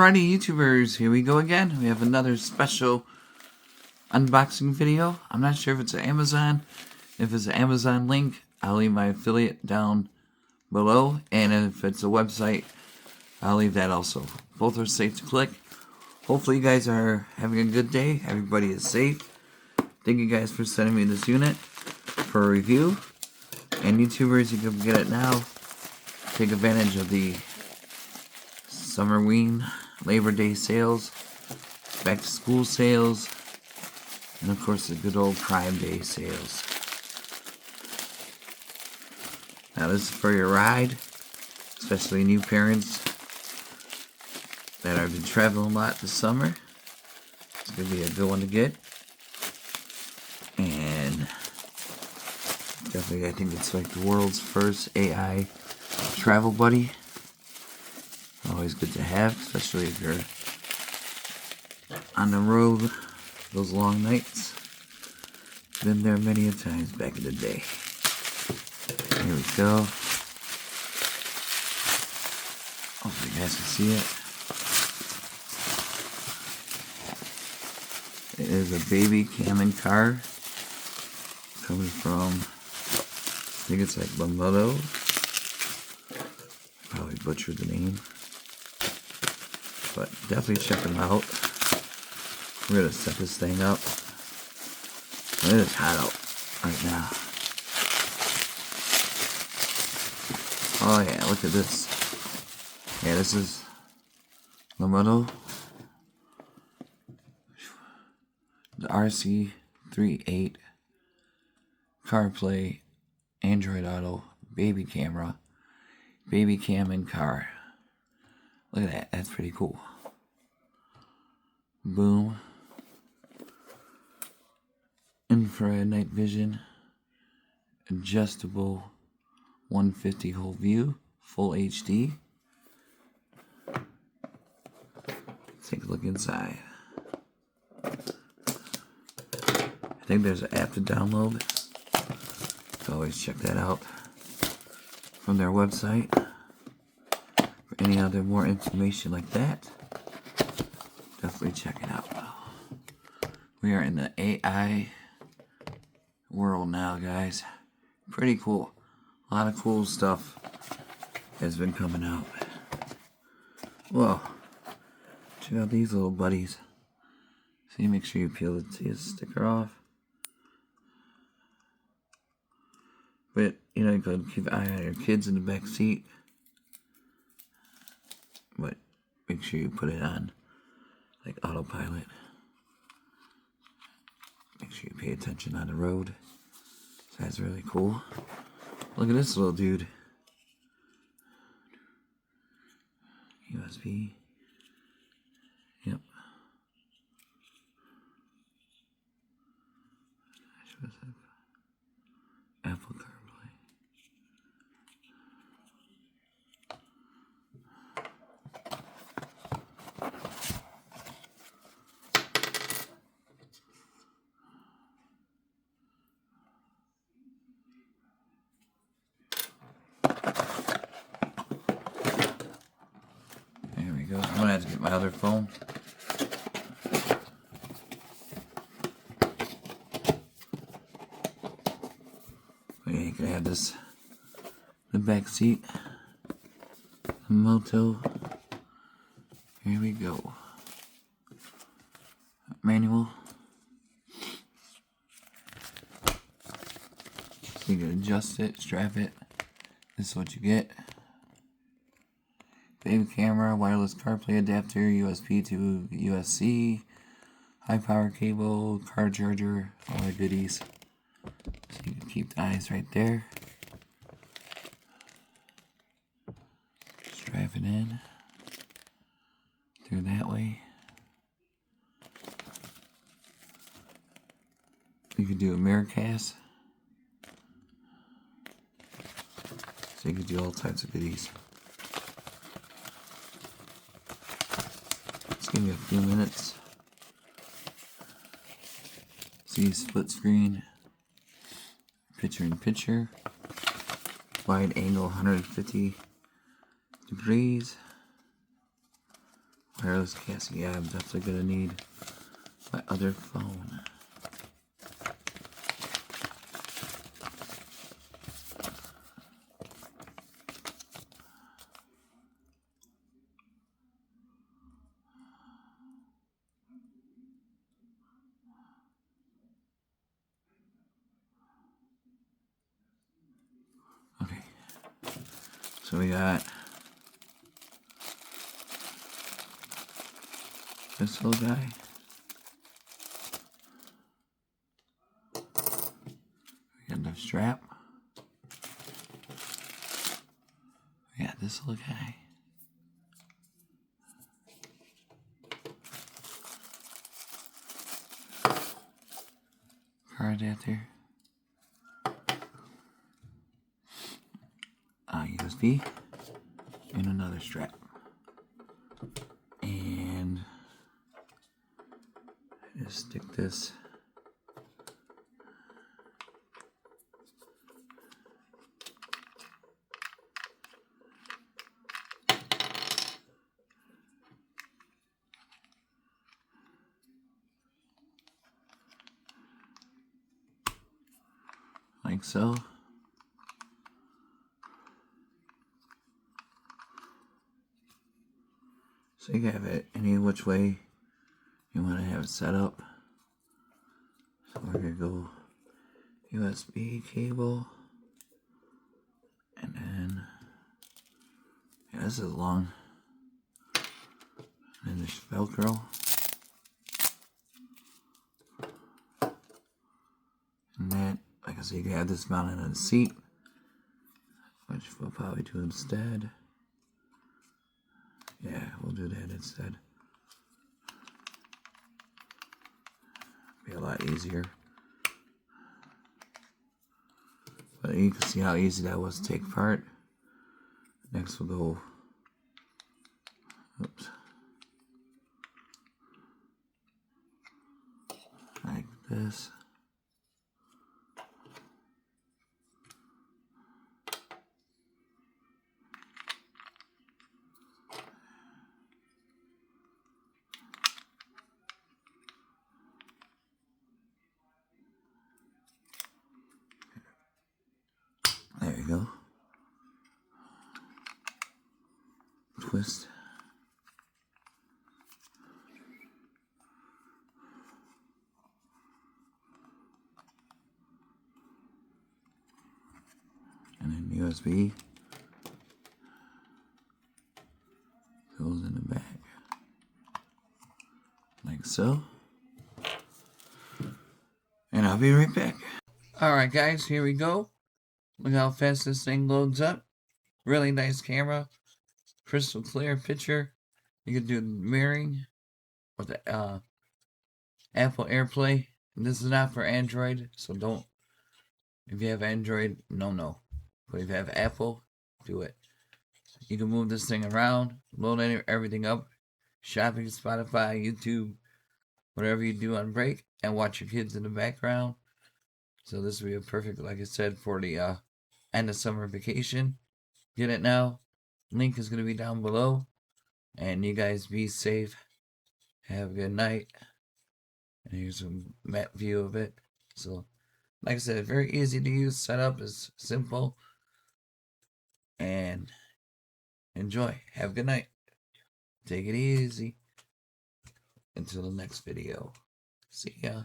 Alrighty, YouTubers, here we go again. We have another special unboxing video. I'm not sure if it's Amazon. If it's an Amazon link, I'll leave my affiliate down below. And if it's a website, I'll leave that also. Both are safe to click. Hopefully you guys are having a good day. Everybody is safe. Thank you guys for sending me this unit for a review. And YouTubers, you can get it now. Take advantage of the Summerween, Labor Day sales, back to school sales, and of course the good old Prime Day sales. Now this is for your ride, especially new parents that are traveling a lot this summer. It's going to be a good one to get. And definitely I think it's like the world's first AI travel buddy. Always good to have, especially if you're on the road those long nights. Been there many a times back in the day. Here we go. Hopefully you guys can see it. It is a baby cam and car coming from, I think it's like Lamtto. Probably butchered the name. But definitely check them out. We're going to set this thing up. It is hot out right now. Oh yeah, look at this. Yeah, this is Lamtto. The RC38 CarPlay Android Auto baby camera. Baby cam and car. Look at that, that's pretty cool. Boom. Infrared night vision. Adjustable 150 whole view. Full HD. Let's take a look inside. I think there's an app to download. So always check that out from their website. For any other more information like that, definitely check it out. We are in the AI world now, guys. Pretty cool. A lot of cool stuff has been coming out. Whoa. Check out these little buddies. See, make sure you peel the sticker off. But, you know, you could keep an eye on your kids in the back seat. But make sure you put it on like autopilot. Make sure you pay attention on the road. So that's really cool. Look at this little dude. USB. Yep. Apple CarPlay. There we go. I'm gonna have to get my other phone. Yeah, you can have this in the back seat. Lamtto. Here we go. Manual. So you can adjust it, strap it. This is what you get. Baby camera, wireless CarPlay adapter, USB to USB, high power cable, car charger, all the goodies. So you can keep the eyes right there. Strap it in through that way. You can do a mirror cast. So you can do all types of goodies. Just give me a few minutes. See, split screen, picture in picture, wide angle 150 degrees, wireless casing. Yeah, I'm definitely gonna need my other phone. Okay, so we got this little guy. We got the strap. We got this little guy. Car adapter. USB. And another strap. And just stick this like so. So you can have it any which way you want to have it set up. So we're going to go USB cable. And then, yeah, this is long. And then there's Velcro. And that, like I said, you can have this mounted on the seat, which we'll probably do instead. Yeah, we'll do that instead. Be a lot easier. But you can see how easy that was to take apart. Next we'll go, oops, like this. There you go. Twist. And then USB goes in the back. Like so. And I'll be right back. Alright guys, here we go. Look how fast this thing loads up. Really nice camera. Crystal clear picture. You can do mirroring with the Apple AirPlay. This is not for Android, so don't. If you have Android, no. But if you have Apple, do it. You can move this thing around, load everything up, shopping, Spotify, YouTube, whatever you do on break, and watch your kids in the background. So this would be a perfect, like I said, for the end of summer vacation. Get it now. Link is going to be down below. And you guys be safe. Have a good night. And here's a map view of it. So, like I said, very easy to use. Setup is simple. And enjoy. Have a good night. Take it easy. Until the next video. See ya.